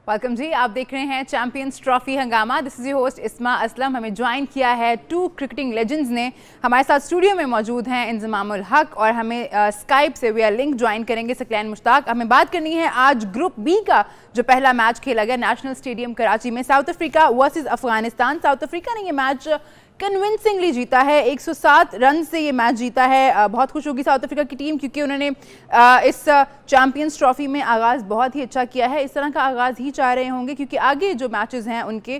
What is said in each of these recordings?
Welcome जी, आप देख रहे हैं चैंपियंस ट्रॉफी हंगामा। दिस इज योर होस्ट इस्मा असलम। हमें ज्वाइन किया है 2 क्रिकेटिंग लेजेंड्स ने। हमारे साथ स्टूडियो में मौजूद हैं इंजमामुल हक और हमें स्काइप से वी आर लिंक ज्वाइन करेंगे सकलैन मुश्ताक। हमें बात करनी है आज ग्रुप बी का जो पहला मैच खेला गया नेशनल स्टेडियम कराची में, south Africa versus Afghanistan. South Africa ने ये मैच कन्विंसिंगली जीता है, 107 रन से ये मैच जीता है। बहुत खुश होगी साउथ अफ्रीका की टीम क्योंकि उन्होंने इस चैंपियंस ट्रॉफी में आगाज़ बहुत ही अच्छा किया है। इस तरह का आगाज़ ही चाह रहे होंगे क्योंकि आगे जो मैचेस हैं उनके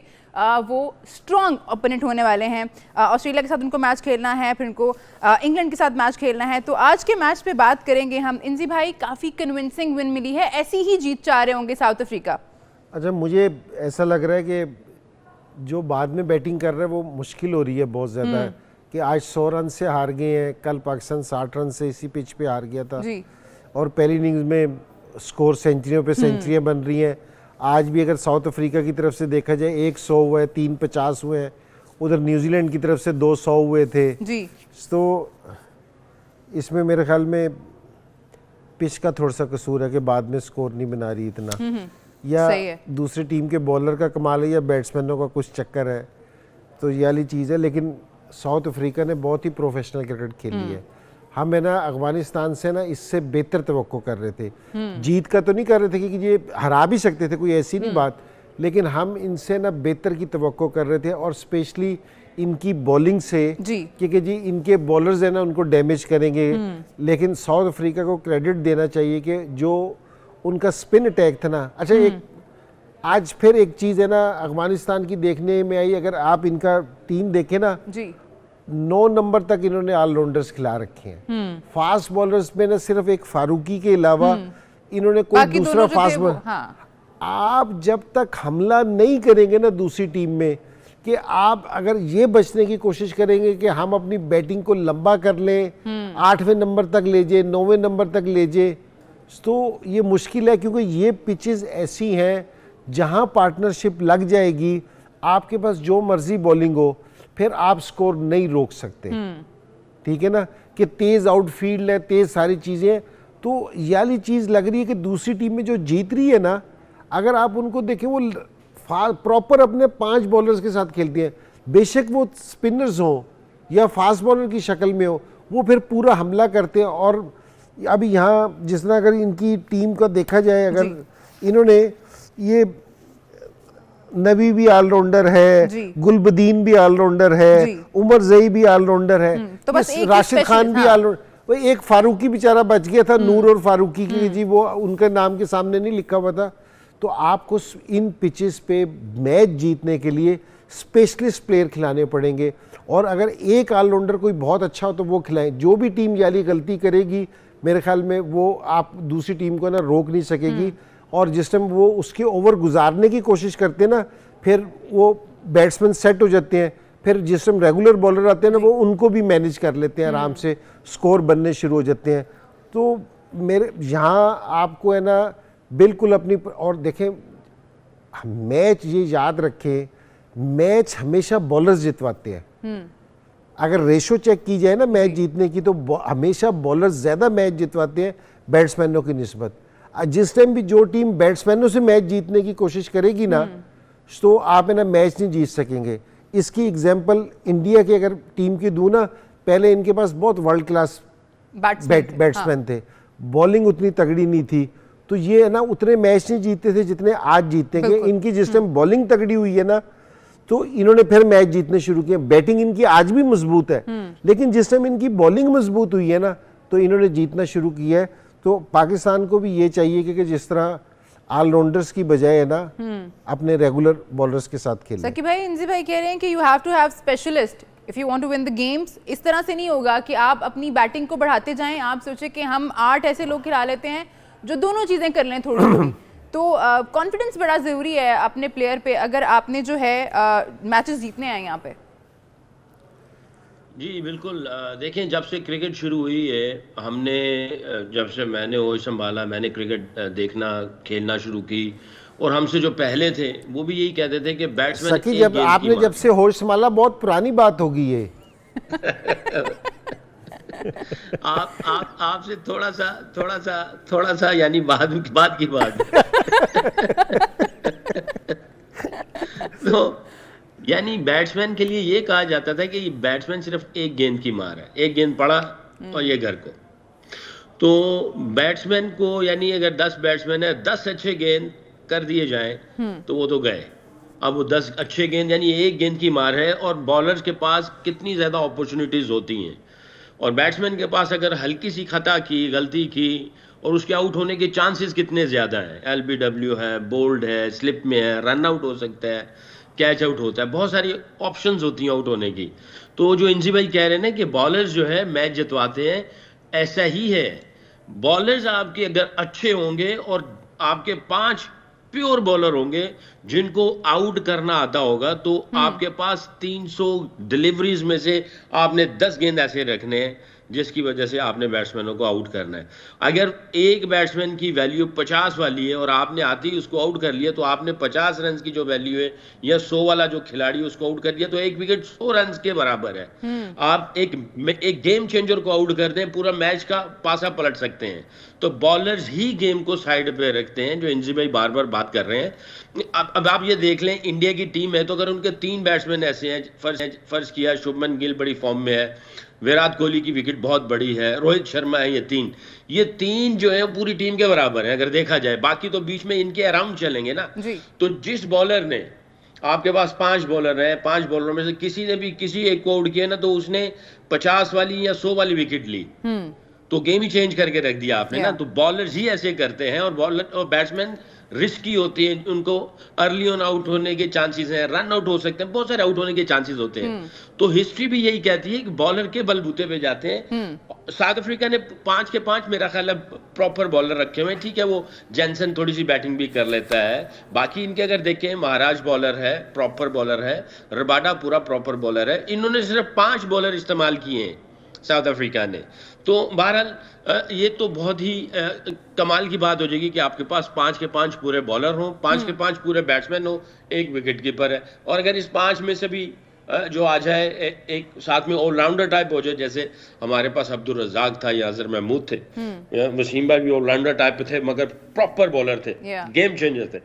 वो स्ट्रॉन्ग ओपोनेंट होने वाले हैं। ऑस्ट्रेलिया के साथ उनको मैच खेलना है, फिर उनको इंग्लैंड के साथ मैच खेलना है। तो आज के मैच पे बात करेंगे हम। इंजी भाई, काफ़ी कन्विंसिंग विन मिली है, ऐसी ही जीत चाह रहे होंगे साउथ अफ्रीका? अच्छा, मुझे ऐसा लग रहा है कि जो बाद में बैटिंग कर रहे हैं वो मुश्किल हो रही है बहुत ज़्यादा कि आज 100 रन से हार गए हैं, कल पाकिस्तान 60 रन से इसी पिच पे हार गया था जी। और पहली इनिंग्स में स्कोर सेंचुरियों पे सेंचुरियाँ बन रही हैं। आज भी अगर साउथ अफ्रीका की तरफ से देखा जाए 100 हुआ है, 3 50 हुए हैं, उधर न्यूजीलैंड की तरफ से 200 हुए थे जी। तो इसमें मेरे ख्याल में पिच का थोड़ा सा कसूर है कि बाद में स्कोर नहीं बना रही इतना, या दूसरी टीम के बॉलर का कमाल है या बैट्समैनों का कुछ चक्कर है, तो ये वाली चीज़ है। लेकिन साउथ अफ्रीका ने बहुत ही प्रोफेशनल क्रिकेट खेली है। हम है ना अफगानिस्तान से ना इससे बेहतर तवक्को कर रहे थे। जीत का तो नहीं कर रहे थे कि ये हरा भी सकते थे, कोई ऐसी नहीं बात, लेकिन हम इनसे ना बेहतर की तवक्को कर रहे थे और स्पेशली इनकी बॉलिंग से, क्योंकि जी इनके बॉलर्स है ना उनको डैमेज करेंगे। लेकिन साउथ अफ्रीका को क्रेडिट देना चाहिए कि जो उनका स्पिन अटैक था ना। अच्छा, एक आज फिर एक चीज़ है ना अफगानिस्तान की देखने में आई, अगर आप इनका टीम देखें ना जी, 9 नंबर तक इन्होंने ऑलराउंडर्स खिला रखे हैं। फास्ट बॉलर्स में ना सिर्फ एक फारूकी के अलावा इन्होंने कोई दूसरा फास्ट बॉलर। आप जब तक हमला नहीं करेंगे ना दूसरी टीम में, कि आप अगर ये बचने की कोशिश करेंगे कि हम अपनी बैटिंग को लंबा कर लें, 8वें नंबर तक ले जाए, 9वें नंबर तक ले जाए, तो ये मुश्किल है। क्योंकि ये पिचेस ऐसी हैं जहां पार्टनरशिप लग जाएगी, आपके पास जो मर्जी बॉलिंग हो, फिर आप स्कोर नहीं रोक सकते। ठीक है ना, कि तेज आउटफील्ड है, तेज सारी चीजें। तो ये वाली चीज लग रही है कि दूसरी टीम में जो जीत रही है ना, अगर आप उनको देखें वो प्रॉपर अपने 5 बॉलर्स के साथ खेलती हैं, बेशक वो स्पिनर्स हो या फास्ट बॉलर की शक्ल में हो, वो फिर पूरा हमला करते हैं। और अभी यहाँ जिस तरह अगर इनकी टीम का देखा जाए, अगर इन्होंने ये नबी भी ऑलराउंडर है, गुलबदीन भी ऑलराउंडर है, उमर जई भी ऑलराउंडर है, तो बस राशिद खान भी ऑलराउंडर। वो एक फारूकी बेचारा बच गया था, नूर और फारूकी की जी, वो उनके नाम के सामने नहीं लिखा हुआ था। तो आपको इन पिचेस पे मैच जीतने के लिए स्पेशलिस्ट प्लेयर खिलाने पड़ेंगे, और अगर एक ऑलराउंडर कोई बहुत अच्छा हो तो वो खिलाएं। जो भी टीम याली गलती करेगी मेरे ख्याल में वो आप दूसरी टीम को ना रोक नहीं सकेगी। और जिस टाइम वो उसके ओवर गुजारने की कोशिश करते हैं ना, फिर वो बैट्समैन सेट हो जाते हैं, फिर जिस टाइम रेगुलर बॉलर आते हैं ना, वो उनको भी मैनेज कर लेते हैं, आराम से स्कोर बनने शुरू हो जाते हैं। तो मेरे यहाँ आपको है ना बिल्कुल अपनी, और देखें मैच ये याद रखें, मैच हमेशा बॉलर्स जितवाते हैं। अगर रेशो चेक की जाए ना मैच जीतने की, तो हमेशा बॉलर्स ज़्यादा मैच जितवाते हैं बैट्समैनों की निस्बत। जिस टाइम भी जो टीम बैट्समैनों से मैच जीतने की कोशिश करेगी ना, तो आप है ना मैच नहीं जीत सकेंगे। इसकी एग्जांपल इंडिया की अगर टीम की दूँ ना, पहले इनके पास बहुत वर्ल्ड क्लास बैट्समैन थे, बॉलिंग उतनी तगड़ी नहीं थी, तो ये है ना उतने मैच नहीं जीतते थे जितने आज जीतेंगे। इनकी जिस टाइम बॉलिंग तगड़ी हुई है ना, तो इन्होंने फिर मैच जीतने शुरू किए। बैटिंग इनकी आज भी मजबूत है, लेकिन जिस टाइम इनकी बॉलिंग मजबूत हुई है ना, तो इन्होंने जीतना शुरू किया है। तो पाकिस्तान को भी ये चाहिए कि जिस तरह ऑलराउंडर्स की बजाय है ना अपने रेगुलर बॉलर्स के साथ खेलें। सकी भाई, इंजी भाई कह रहे हैं कि you have to have specialist if you want to win the games. इस तरह से नहीं होगा कि आप अपनी बैटिंग को बढ़ाते जाएं, आप सोचे कि हम 8 ऐसे लोग खिला लेते हैं जो दोनों चीजें कर लें थोड़ी थोड़ी। तो कॉन्फिडेंस बड़ा ज़रूरी है अपने प्लेयर पे, अगर आपने जो है मैचेस जीतने हैं यहाँ पे। जी बिल्कुल। देखें, जब से क्रिकेट शुरू हुई है, हमने जब से मैंने होश संभाला, मैंने क्रिकेट देखना खेलना शुरू की, और हमसे जो पहले थे वो भी यही कहते थे कि बैट्समैन जब आपने जब से होश संभाला, बहुत पुरानी बात होगी ये। आपसे थोड़ा सा यानी बाद की बात तो यानी बैट्समैन के लिए ये कहा जाता था कि बैट्समैन सिर्फ एक गेंद की मार है, एक गेंद पड़ा और ये घर को। तो बैट्समैन को यानी अगर 10 बैट्समैन है, 10 अच्छे गेंद कर दिए जाएं तो वो तो गए। अब वो 10 अच्छे गेंद यानी एक गेंद की मार है, और बॉलर्स के पास कितनी ज़्यादा अपॉर्चुनिटीज़ होती हैं, और बैट्समैन के पास अगर हल्की सी खता की, गलती की, और उसके आउट होने के चांसेस कितने ज़्यादा हैं। LBW है, बोल्ड है, स्लिप में है, रन आउट हो सकता है, कैच आउट होता है, बहुत सारी ऑप्शंस होती हैं आउट होने की। तो जो इंजी भाई कह रहे हैं ना कि बॉलर्स जो है मैच जितवाते हैं, ऐसा ही है। बॉलर्स आपके अगर अच्छे होंगे और आपके 5 प्योर बॉलर होंगे जिनको आउट करना आता होगा, तो आपके पास 300 डिलीवरीज में से आपने 10 गेंद ऐसे रखने हैं जिसकी वजह से आपने बैट्समैनों को आउट करना है। अगर एक बैट्समैन की वैल्यू 50 वाली है और आपने आते ही उसको आउट कर लिया, तो आपने 50 रन की जो वैल्यू है या 100 वाला जो खिलाड़ी उसको आउट कर दिया, तो एक विकेट 100 रन के बराबर है। आप एक गेम चेंजर को आउट कर दें, पूरा मैच का पासा पलट सकते हैं। तो बॉलर्स ही गेम को साइड पे रखते हैं, जो इंजी भाई बार बार बात कर रहे हैं। अब आप ये देख लें, इंडिया की टीम है तो अगर उनके 3 बैट्समैन ऐसे हैं, फर्ज किया शुभमन गिल बड़ी फॉर्म में है, विराट कोहली की विकेट बहुत बड़ी है, रोहित शर्मा है, ये तीन जो है पूरी टीम के बराबर है अगर देखा जाए। बाकी तो बीच में इनके अराउंड चलेंगे ना। तो जिस बॉलर ने, आपके पास 5 बॉलर हैं, 5 बॉलरों में से किसी ने भी किसी एक को आउट किया ना, तो उसने 50 वाली या 100 वाली विकेट ली, तो गेम ही चेंज करके रख दिया आपने ना। तो बॉलर्स ही ऐसे करते हैं, और बॉलर और बैट्समैन रिस्की होती है, उनको अर्ली ऑन आउट होने के चांसेस हैं, रन आउट हो सकते हैं, बहुत सारे आउट होने के चांसेस होते हैं। तो हिस्ट्री भी यही कहती है कि बॉलर के बलबूते पे जाते हैं। साउथ अफ्रीका ने 5 के 5 मेरा ख्याल है प्रॉपर बॉलर रखे हुए हैं। ठीक है, वो जेनसन थोड़ी सी बैटिंग भी कर लेता है, बाकी इनके अगर देखें, महाराज बॉलर है, प्रॉपर बॉलर है, रबाडा पूरा प्रॉपर बॉलर है। इन्होंने सिर्फ 5 बॉलर इस्तेमाल किए हैं साउथ अफ्रीका ने। तो बहरहाल ये तो बहुत ही कमाल की बात हो जाएगी कि आपके पास 5 के 5 पूरे बॉलर हों, 5 के 5 पूरे बैट्समैन हो, एक विकेट कीपर है, और अगर इस 5 में से भी जो आ जाए एक साथ में ऑलराउंडर टाइप हो जाए, जैसे हमारे पास अब्दुल रज़ाक था या अजहर महमूद थे, वसीम भाई भी ऑलराउंडर टाइप थे मगर प्रॉपर बॉलर थे, गेम चेंजर थे।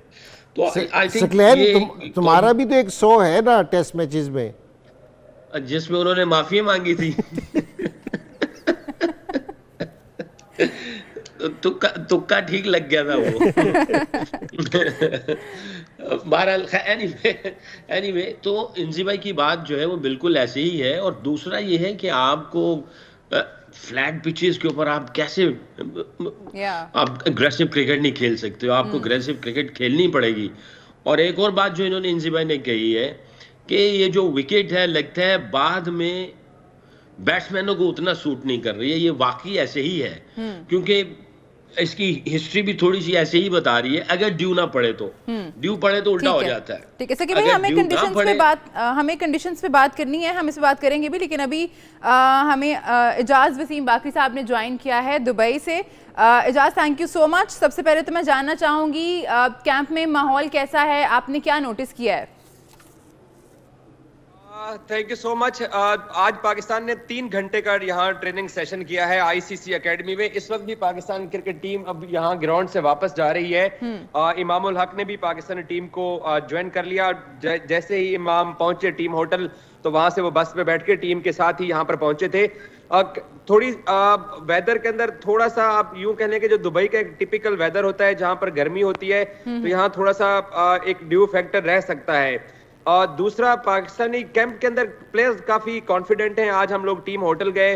तो आई थिंक तुम्हारा भी तो एक 100 है ना टेस्ट मैचेस में, जिसमें उन्होंने माफी मांगी थी। तुक्का ठीक लग गया था वो। बहरहाल एनीवे तो इंजी भाई की बात जो है वो बिल्कुल ऐसे ही है। और दूसरा ये है कि आपको फ्लैट पिचेस के ऊपर आप कैसे आप अग्रेसिव क्रिकेट नहीं खेल सकते हो, आपको अग्रेसिव क्रिकेट खेलनी पड़ेगी। और एक और बात जो इन्होंने इंजी भाई ने कही है कि ये जो विकेट है लगता है बाद में बैट्समैनों को उतना सूट नहीं कर रही है। ये वाकई ऐसे ही है, क्योंकि इसकी हिस्ट्री भी थोड़ी सी ऐसे ही बता रही है। अगर ड्यू ना पड़े तो उल्टा हो जाता है। ठीक है सर, कि भाई हमें कंडीशंस पे बात करनी है, हम इस पे बात करेंगे भी, लेकिन अभी हमें एजाज वसीम बाकरी साहब ने ज्वाइन किया है दुबई से। Ejaz, thank you so much. सबसे पहले तो मैं जानना चाहूंगी कैंप में माहौल कैसा है, आपने क्या नोटिस किया है? Thank you so much. आज पाकिस्तान ने 3 घंटे का यहाँ ट्रेनिंग सेशन किया है आईसीसी एकेडमी में। इस वक्त भी पाकिस्तान क्रिकेट टीम अब यहाँ ग्राउंड से वापस जा रही है। इमामुल हक ने भी पाकिस्तानी टीम को ज्वाइन कर लिया। जैसे ही इमाम पहुंचे टीम होटल, तो वहां से वो बस पे बैठ के टीम के साथ ही यहाँ पर पहुंचे थे। थोड़ी वेदर के अंदर थोड़ा सा आप यूं कह लें कि जो दुबई का एक टिपिकल वेदर होता है जहां पर गर्मी होती है, तो यहाँ थोड़ा सा एक ड्यू फैक्टर रह सकता है। और दूसरा, पाकिस्तानी कैंप के अंदर प्लेयर्स काफी कॉन्फिडेंट हैं। आज हम लोग टीम होटल गए,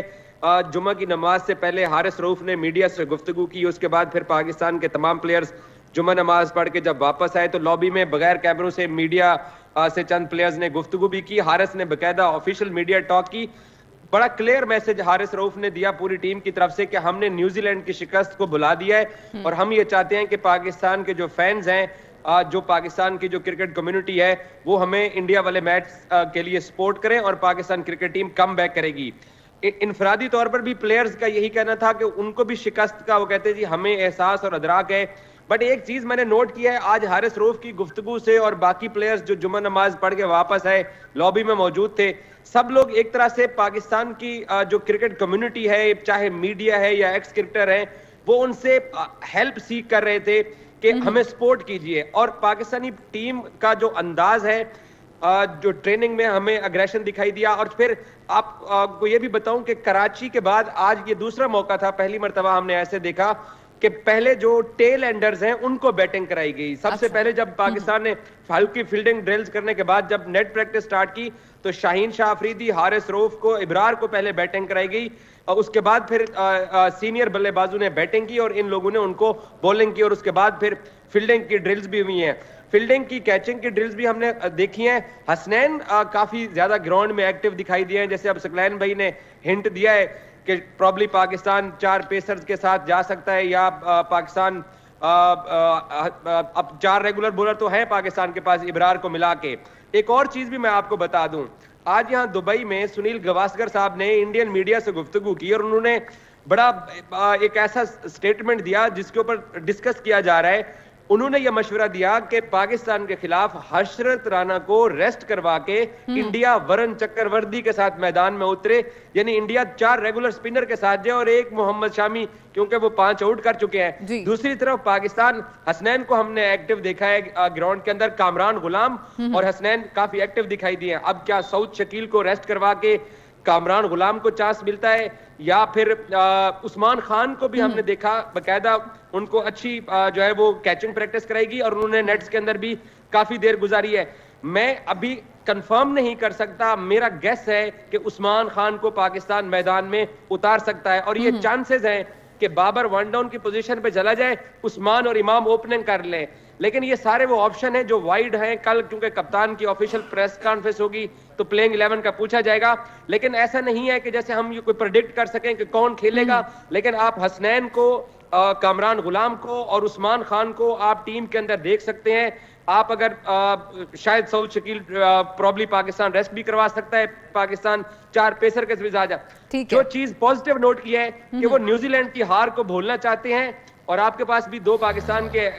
जुम्मा की नमाज से पहले हारिस रऊफ ने मीडिया से गुफ्तगू की। उसके बाद फिर पाकिस्तान के तमाम प्लेयर्स जुम्मा नमाज पढ़ के जब वापस आए तो लॉबी में बगैर कैमरों से मीडिया से चंद प्लेयर्स ने गुफ्तगू भी की। हारिस ने बाकायदा ऑफिशियल मीडिया टॉक की। बड़ा क्लियर मैसेज हारिस रऊफ ने दिया पूरी टीम की तरफ से कि हमने न्यूजीलैंड की शिकस्त को भुला दिया है, और हम ये चाहते हैं कि पाकिस्तान के जो फैंस हैं, जो पाकिस्तान की जो क्रिकेट कम्युनिटी है, वो हमें इंडिया वाले मैच के लिए सपोर्ट करें और Pakistan cricket team come back करेगी। इनफरादी तौर पर भी प्लेयर्स का यही कहना था कि उनको भी शिकस्त का वो कहते जी हमें एहसास और अदराक है। बट एक चीज मैंने नोट किया है आज हारिस रऊफ की गुफ्तगू से, और बाकी प्लेयर्स जो जुम्मा नमाज पढ़ के वापस आए लॉबी में मौजूद थे, सब लोग एक तरह से पाकिस्तान की जो क्रिकेट कम्युनिटी है, चाहे मीडिया है या एक्स क्रिकेटर है, वो उनसे हेल्प सीख कर रहे थे कि हमें सपोर्ट कीजिए। और पाकिस्तानी टीम का जो अंदाज है जो ट्रेनिंग में हमें अग्रेशन दिखाई दिया। और फिर आपको ये भी बताऊं कि कराची के बाद आज ये दूसरा मौका था, पहली मर्तबा हमने ऐसे देखा कि पहले जो टेल एंडर्स हैं उनको बैटिंग कराई गई। सबसे पहले जब पाकिस्तान ने हल्की फील्डिंग ड्रिल्स करने के बाद जब नेट प्रैक्टिस स्टार्ट की तो शाहीन शाह अफरीदी, हारिस रऊफ को, इब्रार को पहले बैटिंग कराई गई और उसके बाद फिर सीनियर बल्लेबाजों ने बैटिंग की और इन लोगों ने उनको बॉलिंग की और उसके बाद फिर फील्डिंग की ड्रिल्स भी हुई हैं। फील्डिंग की, कैचिंग की ड्रिल्स भी हमने देखी हैं। हसनैन काफी ज्यादा ग्राउंड में एक्टिव दिखाई दिए हैं। जैसे अब सकलैन भाई ने हिंट दिया है कि प्रॉब्ली पाकिस्तान 4 पेसर्स के साथ जा सकता है या पाकिस्तान अब 4 रेगुलर बॉलर तो है पाकिस्तान के पास इब्रार को मिला के। एक और चीज भी मैं आपको बता दूं, आज यहाँ दुबई में सुनील गावस्कर साहब ने इंडियन मीडिया से गुफ्तगू की और उन्होंने बड़ा एक ऐसा स्टेटमेंट दिया जिसके ऊपर डिस्कस किया जा रहा है। उन्होंने यह मशवरा दिया कि पाकिस्तान के खिलाफ हशरत राना को रेस्ट करवा के इंडिया वरुण चक्रवर्ती के साथ मैदान में उतरे, यानी इंडिया 4 रेगुलर स्पिनर के साथ जाए और 1 मोहम्मद शामी, क्योंकि वो 5 आउट कर चुके हैं। दूसरी तरफ पाकिस्तान, हसनैन को हमने एक्टिव देखा है ग्राउंड के अंदर, कामरान गुलाम और हसनैन काफी एक्टिव दिखाई दिए। अब क्या सऊद शकील को रेस्ट करवा के कामरान गुलाम को चांस मिलता है या फिर उस्मान खान को भी हमने देखा बकायदा उनको अच्छी जो है वो कैचिंग प्रैक्टिस कराएगी और उन्होंने नेट्स के अंदर भी काफी देर गुजारी है। मैं अभी कंफर्म नहीं कर सकता, मेरा गेस है कि उस्मान खान को पाकिस्तान मैदान में उतार सकता है और ये चांसेस हैं कि बाबर वन डाउन की पोजीशन पे चला जाए, उस्मान और इमाम ओपनिंग कर लें। लेकिन ये सारे वो ऑप्शन हैं जो वाइड हैं। कल क्योंकि कप्तान की ऑफिशियल प्रेस कॉन्फ्रेंस होगी तो प्लेइंग 11 का पूछा जाएगा, लेकिन ऐसा नहीं है कि जैसे हम ये कोई प्रेडिक्ट कर सकें कि कौन खेलेगा। लेकिन आप हसनैन को, कामरान गुलाम को और उस्मान खान को आप टीम के अंदर देख सकते हैं। आप अगर शायद सऊद शकील प्रॉब्ली पाकिस्तान रेस्ट भी करवा सकता है, पाकिस्तान 4 पेसर के साथ। जो चीज पॉजिटिव नोट की है कि वो न्यूजीलैंड की हार को भूलना चाहते हैं और आपके पास भी 2 पाकिस्तान के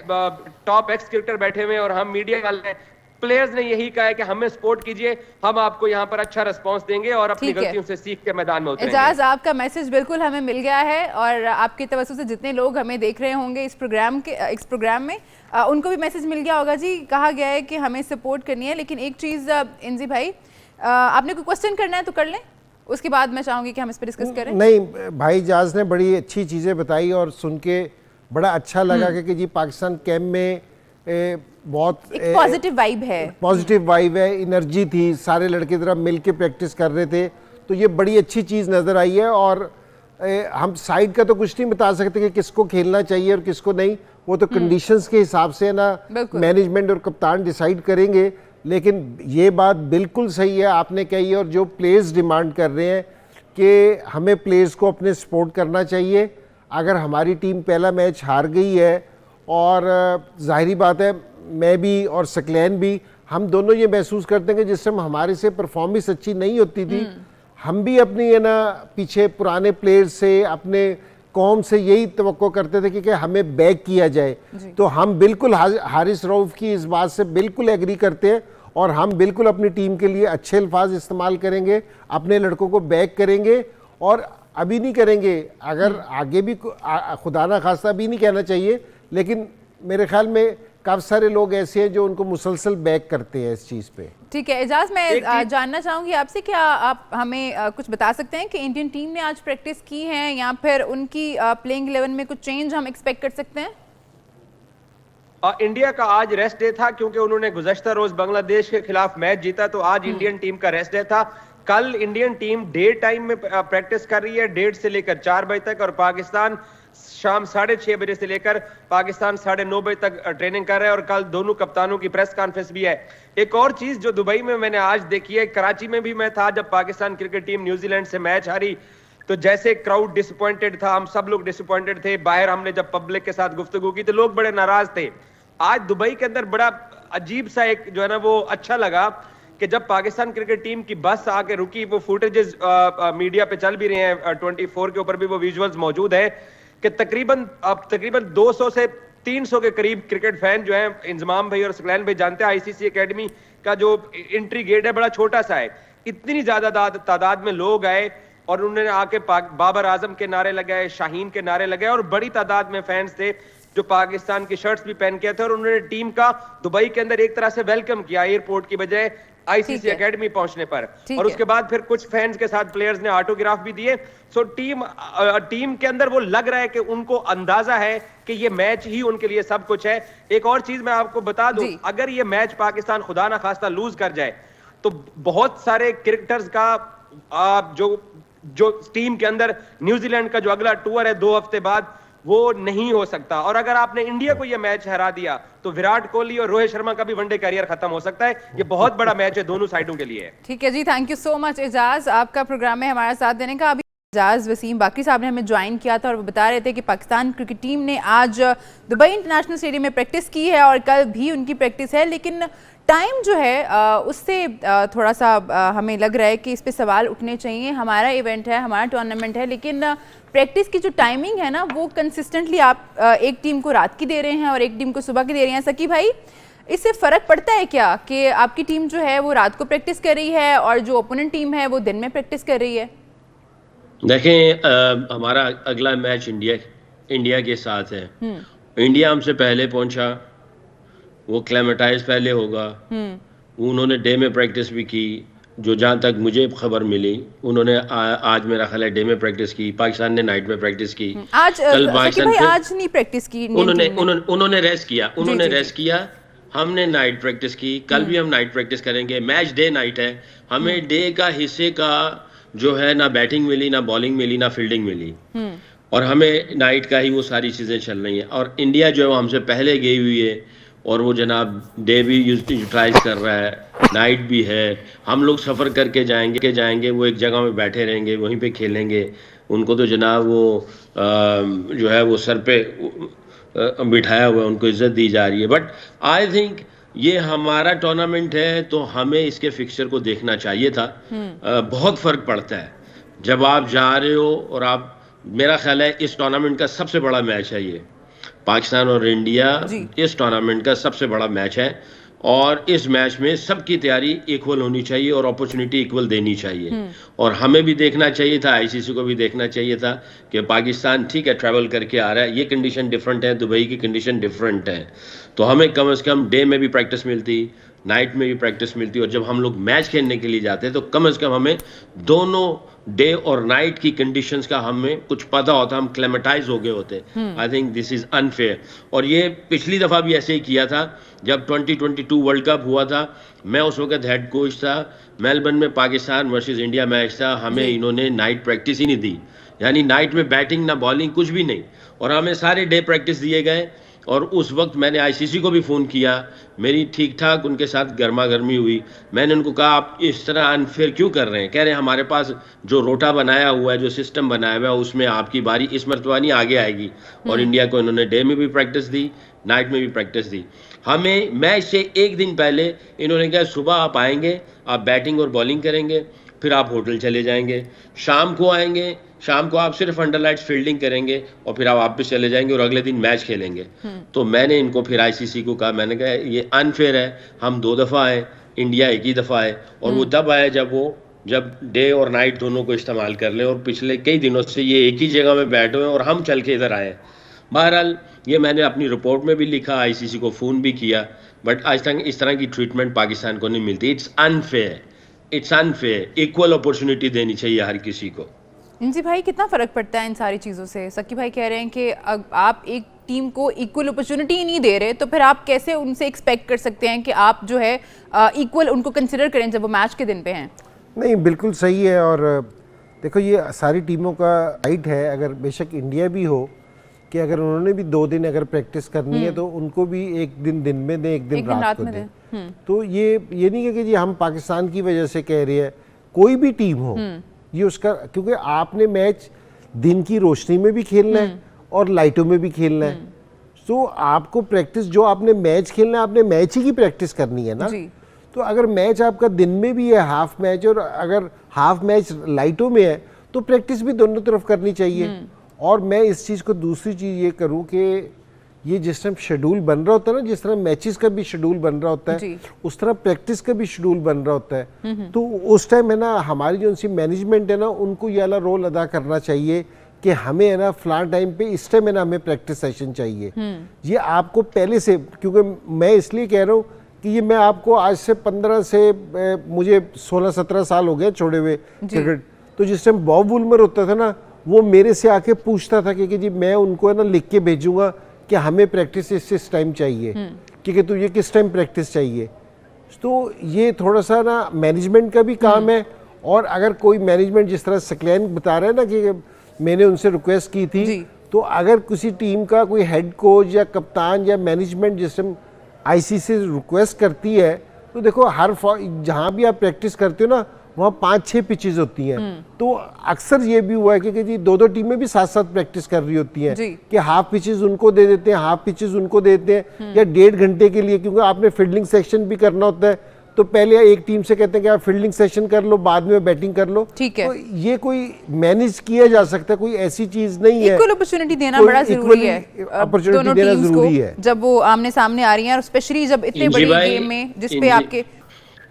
टॉप एक्स क्रिकेटर बैठे हुए हैं और हम मीडिया वाले हैं। प्लेयर्स ने यही कहा है कि हमें सपोर्ट कीजिए, हम आपको यहाँ पर अच्छा रिस्पांस देंगे और अपनी गलतियों से सीख के मैदान में उतरेंगे। एजाज, आपका मैसेज बिल्कुल हमें मिल गया है और आपकी तवज्जो से जितने लोग हमें देख रहे होंगे इस प्रोग्राम में उनको भी मैसेज मिल गया होगा। जी, कहा गया है कि हमें सपोर्ट करनी है, लेकिन एक चीज़ इंजी भाई, आपने कोई क्वेश्चन करना है तो कर लें, उसके बाद मैं चाहूँगी कि हम इस पर डिस्कस करें। नहीं, भाई जाज ने बड़ी अच्छी चीज़ें बताई और सुन के बड़ा अच्छा लगा कि जी पाकिस्तान कैंप में बहुत पॉजिटिव वाइब है, पॉजिटिव वाइब है, एनर्जी थी, सारे लड़के जरा मिल के प्रैक्टिस कर रहे थे, तो ये बड़ी अच्छी चीज़ नज़र आई है। और हम साइड का तो कुछ नहीं बता सकते कि किसको खेलना चाहिए और किसको नहीं, वो तो कंडीशंस के हिसाब से ना मैनेजमेंट और कप्तान डिसाइड करेंगे। लेकिन ये बात बिल्कुल सही है आपने कही, और जो प्लेयर्स डिमांड कर रहे हैं कि हमें प्लेयर्स को अपने सपोर्ट करना चाहिए। अगर हमारी टीम पहला मैच हार गई है, और जाहिर बात है मैं भी और सकलैन भी, हम दोनों ये महसूस करते हैं कि जिस टाइम हमारे से परफॉर्मेंस अच्छी नहीं होती थी, हम भी अपनी है ना पीछे पुराने प्लेयर्स से, अपने कौम से यही तवक्को करते थे कि हमें बैक किया जाए। तो हम बिल्कुल हारिस रऊफ की इस बात से बिल्कुल एग्री करते हैं और हम बिल्कुल अपनी टीम के लिए अच्छे अल्फाज इस्तेमाल करेंगे, अपने लड़कों को बैक करेंगे और अभी नहीं करेंगे, अगर आगे भी खुदा ना खास्ता भी नहीं कहना चाहिए, लेकिन मेरे ख्याल में काफ़ी सारे लोग ऐसे हैं जो उनको मुसलसल बैक करते हैं इस चीज़ पे। ठीक है एजाज, मैं जानना चाहूँगी आपसे, क्या आप हमें कुछ बता सकते हैं कि इंडियन टीम ने आज प्रैक्टिस की है या फिर उनकी प्लेइंग 11 में कुछ चेंज हम एक्सपेक्ट कर सकते हैं? इंडिया का आज रेस्ट डे था क्योंकि उन्होंने गुज़श्ता रोज बांग्लादेश के खिलाफ मैच जीता, तो आज इंडियन टीम का रेस्ट डे था। कल इंडियन टीम डे टाइम में प्रैक्टिस कर रही है, 1:30 से लेकर 4 बजे तक, और पाकिस्तान शाम 6:30 बजे से लेकर पाकिस्तान 9:30 बजे तक ट्रेनिंग कर रहा है। और कल दोनों कप्तानों की प्रेस कॉन्फ्रेंस भी है। एक और चीज जो दुबई में मैंने आज देखी है, कराची में भी मैं था जब पाकिस्तान क्रिकेट टीम न्यूजीलैंड से मैच हारी, तो जैसे क्राउड डिसअपॉइंटेड था, हम सब लोग डिसअपॉइंटेड थे। बाहर हमने जब पब्लिक के साथ गुफ्तगू की तो लोग बड़े नाराज थे। आज दुबई के अंदर बड़ा अजीब सा एक जो है ना वो अच्छा लगा कि जब पाकिस्तान क्रिकेट टीम की बस आके रुकी, वो फुटेजेस मीडिया पे चल भी रहे हैं, 24 के ऊपर भी वो विजुअल्स मौजूद है कि तकरीबन 200 से 300 के करीब क्रिकेट फैन जो हैं, इंजमाम भाई और सकलैन भाई जानते हैं आईसीसी एकेडमी का जो एंट्री गेट है बड़ा छोटा सा है, इतनी ज्यादा तादाद में लोग आए और उन्होंने आके बाबर आजम के नारे लगाए, शाहीन के नारे लगाए और बड़ी तादाद में फैंस थे। जो पाकिस्तान की शर्ट्स भी पहन के थे, और उन्होंने टीम का दुबई के अंदर एक तरह से वेलकम किया एयरपोर्ट की बजाय आईसीसी एकेडमी पहुंचने पर। और उसके बाद फिर कुछ फैंस के साथ प्लेयर्स ने ऑटोग्राफ भी दिए। सो टीम के अंदर वो लग रहा है कि उनको अंदाजा है कि ये मैच ही उनके लिए सब कुछ है। एक और चीज मैं आपको बता दूं, अगर ये मैच पाकिस्तान खुदा ना खास्ता लूज कर जाए तो बहुत सारे क्रिकेटर्स का जो टीम के अंदर न्यूजीलैंड का जो अगला टूर है 2 हफ्ते बाद, वो नहीं हो सकता। और अगर आपने इंडिया को ये मैच हरा दिया तो विराट कोहली और रोहित शर्मा का भी वनडे करियर खत्म हो सकता है। ये बहुत बड़ा मैच है दोनों साइडों के लिए। ठीक है जी, thank you so much Ejaz आपका प्रोग्राम में हमारा साथ देने का। अभी एजाज वसीम बाकी साहब ने हमें ज्वाइन किया था और वो बता रहे थे कि पाकिस्तान क्रिकेट टीम ने आज दुबई इंटरनेशनल स्टेडियम में प्रैक्टिस की है और कल भी उनकी प्रैक्टिस है, लेकिन टाइम जो है उससे थोड़ा सा हमें लग रहा है कि इस पे सवाल उठने चाहिए। हमारा इवेंट है, हमारा टूर्नामेंट है, लेकिन प्रैक्टिस की जो टाइमिंग है ना वो कंसिस्टेंटली आप एक टीम को रात की दे रहे हैं और एक टीम को सुबह की दे रहे हैं। सकी भाई, इससे फ़र्क पड़ता है क्या कि आपकी टीम जो है वो रात को प्रैक्टिस कर रही है और जो ओपोनेंट टीम है वो दिन में प्रैक्टिस कर रही है? देखें, हमारा अगला मैच इंडिया के साथ है। इंडिया हमसे पहले पहुंचा, वो क्लेमेटाइज पहले होगा। उन्होंने डे में प्रैक्टिस भी की, जो जहाँ तक मुझे खबर मिली उन्होंने आज मेरा ख्याल है डे में प्रैक्टिस की, पाकिस्तान ने नाइट में प्रैक्टिस की। आज कल पाकिस्तान आज नहीं प्रैक्टिस की, उन्होंने रेस्ट किया, रेस्ट किया। हमने नाइट प्रैक्टिस की, कल भी हम नाइट प्रैक्टिस करेंगे। मैच डे नाइट है, हमें डे का हिस्से का जो है ना बैटिंग मिली, ना बॉलिंग मिली, ना फील्डिंग मिली, और हमें नाइट का ही वो सारी चीज़ें चल रही हैं। और इंडिया जो है हमसे पहले गई हुई है और वो जनाब डे भी यूटिलाइज कर रहा है, नाइट भी है। हम लोग सफ़र करके जाएंगे, वो एक जगह में बैठे रहेंगे, वहीं पे खेलेंगे। उनको तो जनाब वो जो है वो सर पे बिठाया हुआ है, उनको इज्जत दी जा रही है। बट आई थिंक ये हमारा टूर्नामेंट है तो हमें इसके फिक्सचर को देखना चाहिए था। बहुत फ़र्क पड़ता है जब आप जा रहे हो और आप, मेरा ख्याल है इस टूर्नामेंट का सबसे बड़ा मैच है ये, पाकिस्तान और इंडिया इस टूर्नामेंट का सबसे बड़ा मैच है। और इस मैच में सबकी तैयारी इक्वल होनी चाहिए और अपॉर्चुनिटी इक्वल देनी चाहिए। और हमें भी देखना चाहिए था, आईसीसी को भी देखना चाहिए था कि पाकिस्तान ठीक है ट्रैवल करके आ रहा है, ये कंडीशन डिफरेंट है, दुबई की कंडीशन डिफरेंट है, तो हमें कम से कम डे में भी प्रैक्टिस मिलती, नाइट में भी प्रैक्टिस मिलती। और जब हम लोग मैच खेलने के लिए जाते हैं तो कम से कम हमें दोनों डे और नाइट की कंडीशंस का हमें कुछ पता होता, हम क्लेमेटाइज हो गए होते। I think this is unfair. और ये पिछली दफ़ा भी ऐसे ही किया था जब 2022 वर्ल्ड कप हुआ था। मैं उस वक्त हेड कोच था, मेलबर्न में पाकिस्तान वर्सेस इंडिया मैच था, हमें इन्होंने नाइट प्रैक्टिस ही नहीं दी, यानी नाइट में बैटिंग ना बॉलिंग कुछ भी नहीं, और हमें सारे डे प्रैक्टिस दिए गए। और उस वक्त मैंने आईसीसी को भी फ़ोन किया, मेरी ठीक ठाक उनके साथ गर्मा गर्मी हुई। मैंने उनको कहा आप इस तरह अनफेयर क्यों कर रहे हैं? कह रहे हैं हमारे पास जो रोटा बनाया हुआ है, जो सिस्टम बनाया हुआ है, उसमें आपकी बारी इस मरतबा नहीं आगे आएगी। और इंडिया को इन्होंने डे में भी प्रैक्टिस दी, नाइट में भी प्रैक्टिस दी। हमें मैच से एक दिन पहले इन्होंने कहा सुबह आप आएंगे, आप बैटिंग और बॉलिंग करेंगे, फिर आप होटल चले जाएंगे, शाम को आएंगे, शाम को आप सिर्फ अंडरलाइट्स फील्डिंग करेंगे और फिर आप वापस चले जाएंगे और अगले दिन मैच खेलेंगे। तो मैंने इनको फिर आईसीसी को कहा, मैंने कहा ये अनफेयर है, हम 2 दफ़ा आए, इंडिया एक ही दफ़ा आए, और वो तब आए जब डे और नाइट दोनों को इस्तेमाल कर लें। और पिछले कई दिनों से ये एक ही जगह में बैठे हुए और हम चल के इधर आए। बहरहाल ये मैंने अपनी रिपोर्ट में भी लिखा, आईसीसी को फ़ोन भी किया, बट आज तक इस तरह की ट्रीटमेंट पाकिस्तान को नहीं मिलती। It's unfair. इक्वल अपॉर्चुनिटी देनी चाहिए हर किसी को। जी भाई, कितना फ़र्क पड़ता है इन सारी चीज़ों से? सकी भाई कह रहे हैं कि आप एक टीम को इक्वल अपॉर्चुनिटी ही नहीं दे रहे, तो फिर आप कैसे उनसे एक्सपेक्ट कर सकते हैं कि आप जो है इक्वल उनको कंसिडर करें जब वो मैच के दिन पे हैं? नहीं, बिल्कुल सही है। और देखो ये सारी टीमों का राइट है, अगर बेशक इंडिया भी हो, कि अगर उन्होंने भी 2 दिन अगर प्रैक्टिस करनी है तो उनको भी एक दिन में दें, एक दिन रात को दें। तो ये नहीं है कि जी हम पाकिस्तान की वजह से कह रही है, कोई भी टीम हो ये उसका, क्योंकि आपने मैच दिन की रोशनी में भी खेलना है और लाइटों में भी खेलना है। तो आपको प्रैक्टिस, जो आपने मैच खेलना है, आपने मैच ही की प्रैक्टिस करनी है ना। तो अगर मैच आपका दिन में भी है हाफ मैच, और अगर हाफ मैच लाइटों में है, तो प्रैक्टिस भी दोनों तरफ करनी चाहिए। और मैं इस चीज़ को, दूसरी चीज़ ये करूँ कि ये जिस तरह शेड्यूल बन रहा होता है ना, जिस तरह मैचेस का भी शेड्यूल बन रहा होता है, उस तरह प्रैक्टिस का भी शेड्यूल बन रहा होता है। तो उस टाइम है ना, हमारी जो उनकी मैनेजमेंट है ना, उनको ये वाला रोल अदा करना चाहिए कि हमें है ना फलां टाइम पे इस टाइम है ना हमें प्रैक्टिस सेशन चाहिए। ये आपको पहले से, क्योंकि मैं इसलिए कह रहा हूँ कि ये मैं आपको आज से 15 से मुझे 16-17 साल हो गए छोड़े हुए क्रिकेट। तो जिस टाइम बॉब वुलमर होता था ना, वो मेरे से आके पूछता था कि जी मैं उनको है ना लिख के भेजूंगा कि हमें प्रैक्टिस इस टाइम चाहिए, क्योंकि तुझे किस टाइम प्रैक्टिस चाहिए। तो ये थोड़ा सा ना मैनेजमेंट का भी काम है। और अगर कोई मैनेजमेंट, जिस तरह सकलैन बता रहे हैं ना कि मैंने उनसे रिक्वेस्ट की थी, तो अगर किसी टीम का कोई हेड कोच या कप्तान या मैनेजमेंट जिस टाइम आईसीसी से रिक्वेस्ट करती है, तो देखो हर जहाँ भी आप प्रैक्टिस करते हो ना, वहाँ 5-6 पिचेस होती हैं। तो अक्सर ये भी हुआ है कि जी 2-2 टीमें भी साथ साथ प्रैक्टिस कर रही होती हैं कि हाफ पिचेस उनको दे देते हैं, हाफ पिचेस उनको दे देते हैं, या 1.5 घंटे के लिए, क्योंकि आपने फील्डिंग सेक्शन भी करना होता है। तो पहले एक टीम से कहते हैं कि आप फील्डिंग सेशन कर लो, बाद में बैटिंग कर लो। ठीक है। तो ये कोई मैनेज किया जा सकता है, कोई ऐसी चीज नहीं है। इक्वल अपॉर्चुनिटी देना बड़ा जरूरी है, अपॉर्चुनिटी देना जरूरी है जब वो आमने सामने आ रही हैं, और स्पेशली जब इतने बड़े गेम में जिसपे आपके।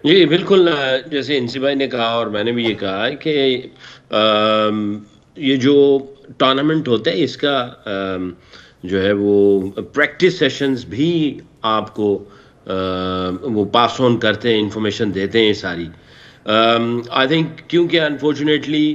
जी बिल्कुल, जैसे इंसी भाई ने कहा और मैंने भी ये कहा कि ये जो टूर्नामेंट होता है, इसका जो है वो प्रैक्टिस सेशंस भी आपको वो पास ऑन करते हैं, इंफॉर्मेशन देते हैं ये सारी। आई थिंक क्योंकि अनफॉर्चुनेटली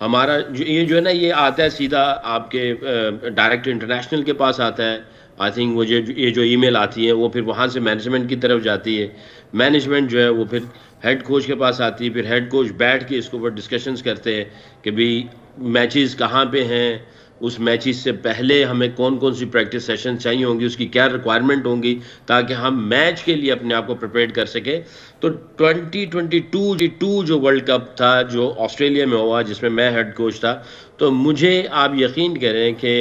हमारा ये जो है ना, ये आता है सीधा आपके डायरेक्ट इंटरनेशनल के पास आता है। आई थिंक वो ये जो ईमेल आती है वो फिर वहाँ से मैनेजमेंट की तरफ जाती है। मैनेजमेंट जो है वो फिर हेड कोच के पास आती है, फिर हेड कोच बैठ के इसके ऊपर डिस्कशंस करते हैं कि भाई मैचेस कहाँ पे हैं, उस मैचेस से पहले हमें कौन कौन सी प्रैक्टिस सेशन चाहिए होंगी, उसकी क्या रिक्वायरमेंट होंगी, ताकि हम मैच के लिए अपने आप को प्रिपेयर कर सकें। तो 2022 जो वर्ल्ड कप था, जो ऑस्ट्रेलिया में हुआ, जिसमें मैं हेड कोच था, तो मुझे आप यकीन करें कि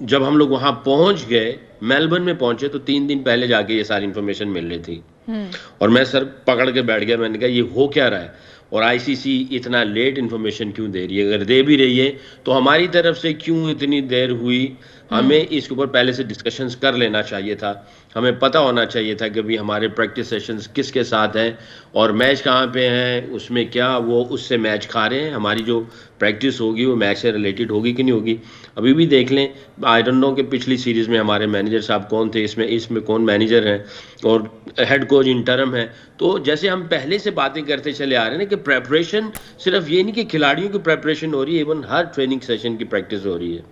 जब हम लोग वहाँ पहुँच गए, मेलबर्न में पहुँचे, तो 3 दिन पहले जाके ये सारी इन्फॉर्मेशन मिल रही थी। और मैं सर पकड़ के बैठ गया, मैंने कहा ये हो क्या रहा है, और आईसीसी इतना लेट इन्फॉर्मेशन क्यों दे रही है? अगर दे भी रही है तो हमारी तरफ से क्यों इतनी देर हुई? हमें इसके ऊपर पहले से डिस्कशंस कर लेना चाहिए था। हमें पता होना चाहिए था कि भाई हमारे प्रैक्टिस सेशंस किसके साथ हैं और मैच कहाँ पे हैं, उसमें क्या वो उससे मैच खा रहे हैं, हमारी जो प्रैक्टिस होगी वो मैच से रिलेटेड होगी कि नहीं होगी। अभी भी देख लें, आई डोंट नो कि पिछली सीरीज़ में हमारे मैनेजर साहब कौन थे, इसमें कौन मैनेजर हैं और हेड कोच इंटरम है। तो जैसे हम पहले से बातें करते चले आ रहे हैं ना कि प्रेपरेशन सिर्फ ये नहीं कि खिलाड़ियों की प्रेपरेशन हो रही है, इवन हर ट्रेनिंग सेशन की प्रैक्टिस हो रही है,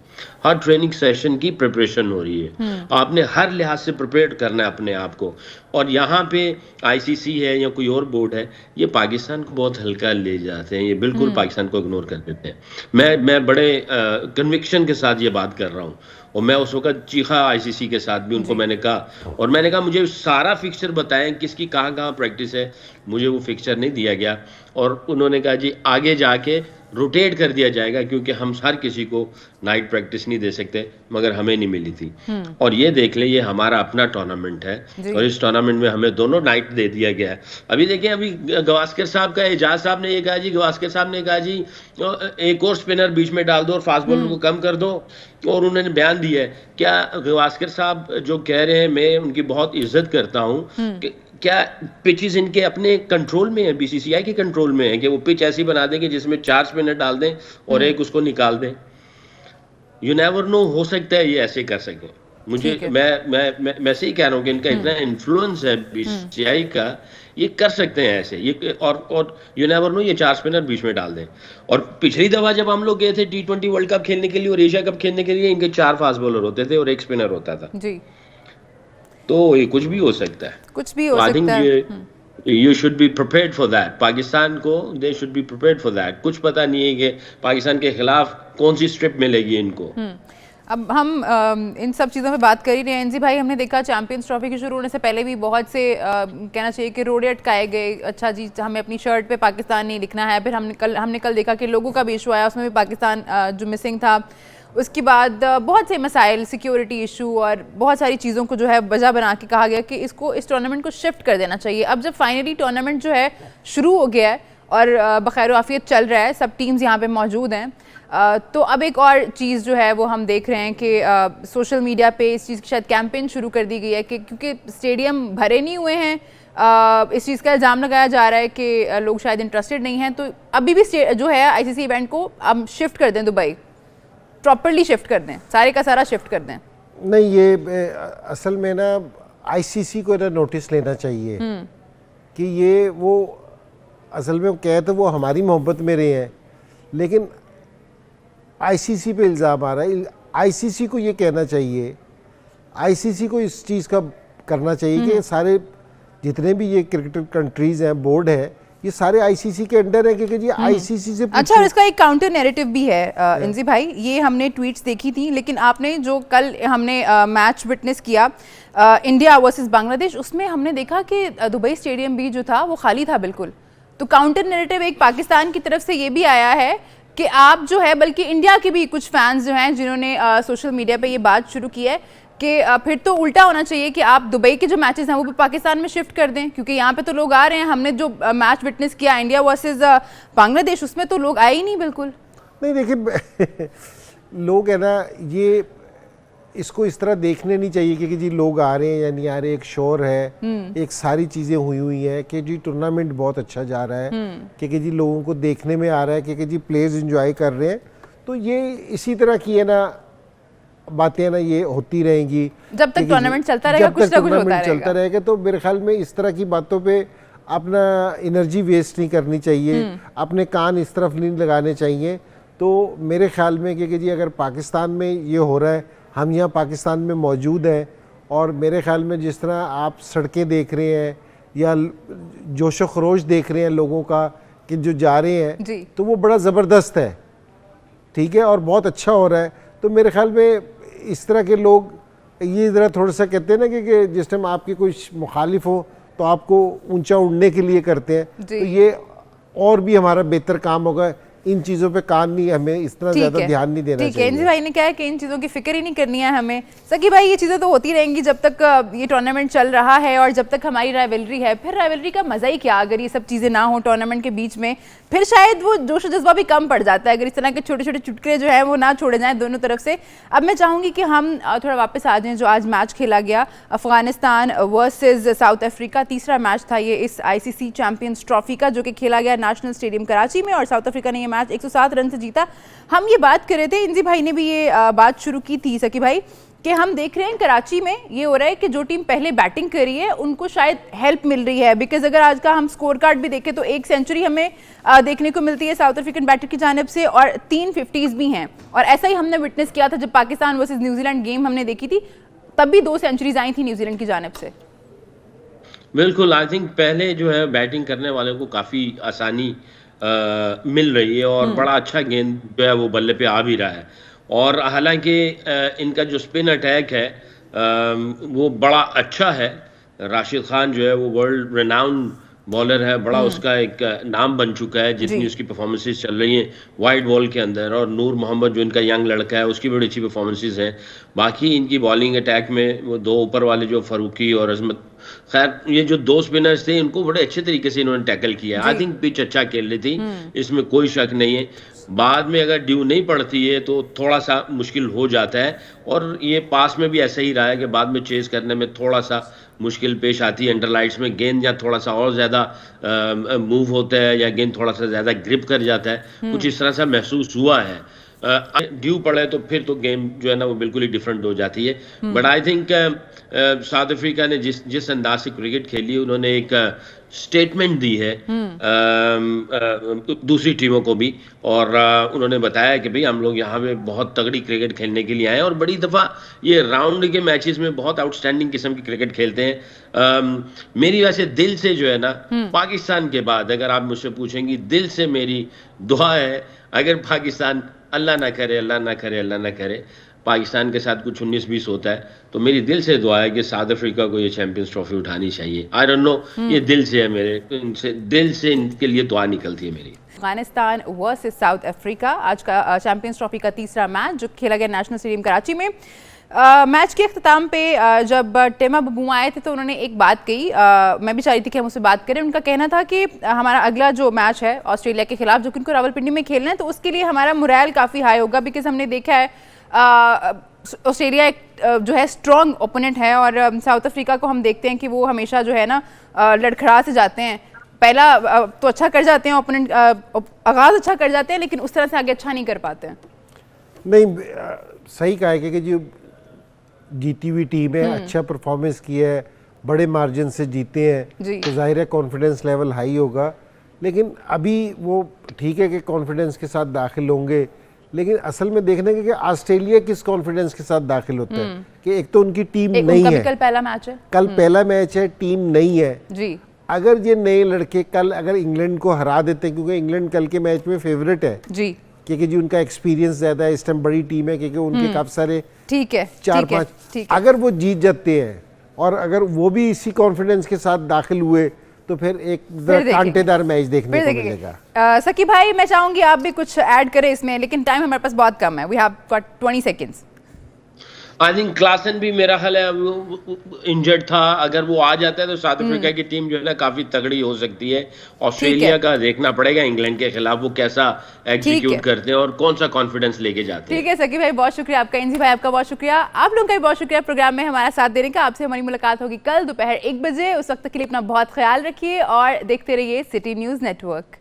हर ट्रेनिंग सेशन की प्रिपरेशन हो रही है। आपने हर लिहाज से प्रिपेयर करना है अपने आप को। और यहाँ पे आईसीसी है या कोई और बोर्ड है, ये पाकिस्तान को बहुत हल्का ले जाते हैं, ये बिल्कुल पाकिस्तान को इग्नोर कर देते हैं। मैं बड़े कन्विक्शन के साथ ये बात कर रहा हूँ, और मैं उस वक्त चीखा आईसीसी के साथ भी, उनको मैंने कहा, और मैंने कहा मुझे सारा फिक्सचर बताएं किसकी कहाँ प्रैक्टिस है। मुझे वो फिक्सचर नहीं दिया गया, और उन्होंने कहा जी आगे जाके रोटेट कर दिया जाएगा, क्योंकि हम हर किसी को नाइट प्रैक्टिस नहीं दे सकते, मगर हमें नहीं मिली थी। और ये देख ले, ये हमारा अपना टूर्नामेंट है, और इस टूर्नामेंट में हमें दोनों नाइट दे दिया गया है। अभी देखिए, अभी गवास्कर साहब का, एजाज साहब ने ये कहा जी, गवास्कर साहब ने कहा जी एक और स्पिनर बीच में डाल दो और फास्ट बॉलर को कम कर दो, और उन्होंने बयान दिया है। क्या गवास्कर साहब जो कह रहे हैं, मैं उनकी बहुत इज्जत करता हूँ, कि क्या पिचेस इनके अपने कंट्रोल में है, बीसीसीआई के कंट्रोल में है कि वो पिच ऐसी बना दें कि जिसमें 4 स्पिनर डाल दें और एक उसको निकाल दें? यू नेवर नो, हो सकता है ये ऐसे कर सकें। मुझे मैं से ही कह रहा हूँ कि इनका इतना इन्फ्लुएंस है बीसीसीआई का, ये कर सकते हैं ऐसे, ये और यू नेवर नो, ये 4 स्पिनर बीच में डाल दें। और पिछली दफा जब हम लोग गए थे T20 वर्ल्ड कप खेलने के लिए और एशिया कप खेलने के लिए, इनके 4 फास्ट बॉलर होते थे और 1 स्पिनर होता था जी। तो ये कुछ भी हो सकता है, कुछ भी हो सकता है। You should be prepared for that. Pakistan को they should be prepared for that. कुछ पता नहीं है कि पाकिस्तान के खिलाफ कौन सी स्ट्रिप मिलेगी इनको। अब हम इन सब चीज़ों पे बात कर ही रहे हैं। एनजी भाई, हमने देखा चैंपियंस ट्रॉफी के शुरू होने से पहले भी बहुत से कहना चाहिए कि रोड़े अटकाए गए। अच्छा जी, हमें अपनी शर्ट पे पाकिस्तान नहीं लिखना है। फिर हमने कल देखा कि लोगों का भी इशू आया, उसमें भी पाकिस्तान जो मिसिंग था। उसके बाद बहुत से मसाइल, सिक्योरिटी इशू और बहुत सारी चीज़ों को जो है वजह बना के कहा गया कि इस टूर्नामेंट को शिफ्ट कर देना चाहिए। अब जब फाइनली टूर्नामेंट जो है शुरू हो गया है और बखैर आफियत चल रहा है, सब टीम्स यहाँ पे मौजूद हैं। तो अब एक और चीज़ जो है वो हम देख रहे हैं कि सोशल मीडिया पे इस चीज़ की शायद कैंपेन शुरू कर दी गई है कि क्योंकि स्टेडियम भरे नहीं हुए हैं, इस चीज़ का इल्ज़ाम लगाया जा रहा है कि लोग शायद इंटरेस्टेड नहीं हैं, तो अभी भी जो है आईसीसी इवेंट को अब शिफ्ट कर दें, दुबई प्रॉपर्ली शिफ्ट कर दें, सारे का सारा शिफ्ट कर दें। नहीं, ये असल में ना आईसीसी को ना नोटिस लेना चाहिए कि ये वो असल में कहे तो वो हमारी मोहब्बत में रहे हैं, लेकिन आईसीसी पे इल्ज़ाम आ रहा है। आईसीसी को ये कहना चाहिए, आईसीसी को इस चीज़ का करना चाहिए कि सारे जितने भी ये क्रिकेट कंट्रीज हैं, बोर्ड है, ये सारे आईसीसी के अंडर है, क्योंकि ये आईसीसी से अच्छा, और इसका एक काउंटर नैरेटिव भी है इंजी भाई, ये हमने ट्वीट्स देखी थी, लेकिन आपने जो कल हमने मैच विटनेस किया इंडिया वर्सेस बांग्लादेश, उसमें हमने देखा कि दुबई स्टेडियम भी जो था वो खाली था बिल्कुल। तो काउंटर नैरेटिव एक पाकिस्तान की तरफ से ये भी आया है कि आप जो है, बल्कि इंडिया के भी कुछ फैंस जो हैं जिन्होंने सोशल मीडिया पे ये बात शुरू की है कि फिर तो उल्टा होना चाहिए कि आप दुबई के जो मैचेस हैं वो भी पाकिस्तान में शिफ्ट कर दें, क्योंकि यहाँ पे तो लोग आ रहे हैं। हमने जो मैच विटनेस किया इंडिया वर्सेस बांग्लादेश, उसमें तो लोग आए ही नहीं बिल्कुल। नहीं, देखिए लोग है ना, ये इसको इस तरह देखने नहीं चाहिए कि जी लोग आ रहे हैं या नहीं आ रहे, एक शोर है, एक सारी चीज़ें हुई है कि जी टूर्नामेंट बहुत अच्छा जा रहा है, कि जी लोगों को देखने में आ रहा है कि जी प्लेयर्स एंजॉय कर रहे हैं। तो ये इसी तरह की है ना बातें ना ये होती रहेंगी जब तक टूर्नामेंट चलता रहेगा, कुछ ना कुछ होता चलता रहेगा। तो मेरे ख्याल में इस तरह की बातों पे अपना एनर्जी वेस्ट नहीं करनी चाहिए, अपने कान इस तरफ नहीं लगाने चाहिए। तो मेरे ख्याल में कि जी अगर पाकिस्तान में ये हो रहा है, हम यहाँ पाकिस्तान में मौजूद हैं, और मेरे ख्याल में जिस तरह आप सड़कें देख रहे हैं या जोशो खरोश देख रहे हैं लोगों का कि जो जा रहे हैं, तो वो बड़ा ज़बरदस्त है, ठीक है, और बहुत अच्छा हो रहा है। तो मेरे ख्याल में इस तरह के लोग ये ज़रा थोड़ा सा कहते हैं ना कि जिस टाइम आपके कोई मुखालिफ हो तो आपको ऊंचा उड़ने के लिए करते हैं, तो ये और भी हमारा बेहतर काम होगा। इन चीज़ों पे कान नहीं, हमें इस तरह ज़्यादा ध्यान नहीं देना चाहिए। ठीक है, इंजी भाई ने कहा है कि इन चीज़ों की फिक्र ही नहीं करनी है हमें। सकी भाई, ये चीज़ें तो होती रहेंगी जब तक ये टूर्नामेंट चल रहा है और जब तक हमारी राइवलरी है। फिर राइवलरी का मज़ा ही क्या अगर ये सब चीज़ें ना हो टूर्नामेंट के बीच में, फिर शायद वो जोश जज्बा भी कम पड़ जाता है अगर इस तरह के छोटे छोटे चुटकुले जो है वो ना छोड़े जाएँ दोनों तरफ से। अब मैं चाहूँगी कि हम थोड़ा वापस आ जाएँ जो आज मैच खेला गया, अफगानिस्तान वर्सेज साउथ अफ्रीका। तीसरा मैच था ये इस आईसीसी चैंपियंस ट्रॉफी का, जो कि खेला गया नेशनल स्टेडियम कराची में, और साउथ अफ्रीका ने ये मैच 107 रन से जीता। हम ये बात कर रहे थे, इंजी भाई ने भी ये बात शुरू की थी सकी भाई, कि हम देख रहे हैं कराची में ये हो रहा है कि जो टीम पहले बैटिंग कर रही है उनको शायद हेल्प मिल रही है, बिकॉज अगर आज का हम स्कोर कार्ड भी देखें तो 1 सेंचुरी हमें देखने को मिलती है साउथ अफ्रीकन बैटर की जानिब से, और 3 50s भी हैं। और ऐसा ही हमने विटनेस किया था जब पाकिस्तान वर्सेस न्यूजीलैंड गेम हमने देखी थी, तब भी 2 सेंचुरीज आई थी न्यूजीलैंड की जानिब से। बिल्कुल, आई थिंक पहले जो है बैटिंग करने वाले को काफ़ी आसानी मिल रही है और बड़ा अच्छा गेंद जो है वो बल्ले पे आ भी रहा है। और हालांकि इनका जो स्पिन अटैक है वो बड़ा अच्छा है। राशिद खान जो है वो वर्ल्ड रेनाउंड बॉलर है, बड़ा उसका एक नाम बन चुका है जितनी उसकी परफॉर्मेंसेस चल रही हैं वाइड बॉल के अंदर। और नूर मोहम्मद जो इनका यंग लड़का है उसकी बड़ी अच्छी परफॉर्मेंसेस हैं। बाकी इनकी बॉलिंग अटैक में वो 2 ऊपर वाले जो फरूकी और अजमत, खैर ये जो 2 स्पिनर्स थे इनको बड़े अच्छे तरीके से इन्होंने टैकल किया। आई थिंक पिच अच्छा खेल रही थी, इसमें कोई शक नहीं है। बाद में अगर ड्यू नहीं पड़ती है तो थोड़ा सा मुश्किल हो जाता है, और ये पास में भी ऐसा ही रहा है कि बाद में चेस करने में थोड़ा सा मुश्किल पेश आती है। अंडर लाइट्स में गेंद या थोड़ा सा और ज़्यादा मूव होता है या गेंद थोड़ा सा ज़्यादा ग्रिप कर जाता है, कुछ इस तरह से महसूस हुआ है। ड्यू पड़े तो फिर तो गेम जो है ना वो बिल्कुल ही डिफरेंट हो जाती है। But I think south Africa ने जिस अंदाज से क्रिकेट खेली, उन्होंने एक स्टेटमेंट दी है दूसरी टीमों को भी, और उन्होंने बताया कि भाई हम लोग यहाँ पे बहुत तगड़ी क्रिकेट खेलने के लिए आए हैं, और बड़ी दफ़ा ये राउंड के मैचेस में बहुत आउटस्टैंडिंग किस्म की क्रिकेट खेलते हैं। मेरी वैसे दिल से जो है ना पाकिस्तान के बाद अगर आप मुझसे पूछेंगी, दिल से मेरी दुआ है अगर पाकिस्तान अल्लाह ना करे पाकिस्तान के साथ कुछ 19-20 होता है, तो मेरी दिल से दुआ है कि साउथ अफ्रीका को ये चैंपियंस ट्रॉफी उठानी चाहिए। आई डोंट नो, ये दिल से है मेरे, इनसे दिल से इनके लिए दुआ निकलती है मेरी। अफगानिस्तान वर्सेस साउथ अफ्रीका आज का चैंपियंस ट्रॉफी का तीसरा मैच जो खेला गया नेशनल स्टेडियम कराची में। मैच के अख्ताम पे जब टेमा बबू आए थे तो उन्होंने एक बात कही, मैं भी चाह रही थी कि हम उससे बात करें। उनका कहना था कि हमारा अगला जो मैच है ऑस्ट्रेलिया के खिलाफ, जो कि उनको रावलपिंडी में खेलना है, तो उसके लिए हमारा मोरल काफ़ी हाई होगा, बिकॉज हमने देखा है ऑस्ट्रेलिया एक जो है स्ट्रॉन्ग ओपोनेंट है, और साउथ अफ्रीका को हम देखते हैं कि वो हमेशा जो है ना लड़खड़ा से जाते हैं। पहला तो अच्छा कर जाते हैं ओपोनेंट, आगाज़ अच्छा कर जाते हैं, लेकिन उस तरह से आगे अच्छा नहीं कर पाते हैं। नहीं, सही कहा है कि जो जीती हुई टीम है, अच्छा परफॉर्मेंस किया है, बड़े मार्जिन से जीते हैं, तो जाहिर है कॉन्फिडेंस लेवल हाई होगा। लेकिन अभी वो ठीक है कि कॉन्फिडेंस के साथ दाखिल होंगे, लेकिन असल में देखने कि ऑस्ट्रेलिया किस कॉन्फिडेंस के साथ दाखिल होता है कि एक तो उनकी टीम नहीं है, कल पहला मैच है, कल पहला मैच है, टीम नहीं है जी। अगर ये नए लड़के कल अगर इंग्लैंड को हरा देते हैं, क्योंकि इंग्लैंड कल के मैच में फेवरेट है जी, क्योंकि जी उनका एक्सपीरियंस ज्यादा है, इस टाइम बड़ी टीम है, क्योंकि उनके काफी सारे ठीक है 4-5, अगर वो जीत जाते हैं और अगर वो भी इसी कॉन्फिडेंस के साथ दाखिल हुए तो फिर एक कांटेदार मैच देखने को मिलेगा। सकी भाई, मैं चाहूंगी आप भी कुछ ऐड करें इसमें, लेकिन टाइम हमारे पास बहुत कम है, we have got 20 seconds. I think Klaasen भी मेरा ख्याल है इंजर्ड था, अगर वो आ जाता है तो साउथ अफ्रीका की टीम जो है ना काफी तगड़ी हो सकती है। ऑस्ट्रेलिया का देखना पड़ेगा इंग्लैंड के खिलाफ वो कैसा एग्जीक्यूट करते हैं और कौन सा कॉन्फिडेंस लेके जाते हैं। ठीक है सकी भाई, बहुत शुक्रिया आपका। इंजी भाई आपका बहुत शुक्रिया, आप लोगों का भी बहुत शुक्रिया प्रोग्राम में हमारा साथ देने का। आपसे हमारी मुलाकात होगी कल दोपहर 1 बजे। उस वक्त के लिए अपना बहुत ख्याल रखिए और देखते रहिए सिटी न्यूज़ नेटवर्क।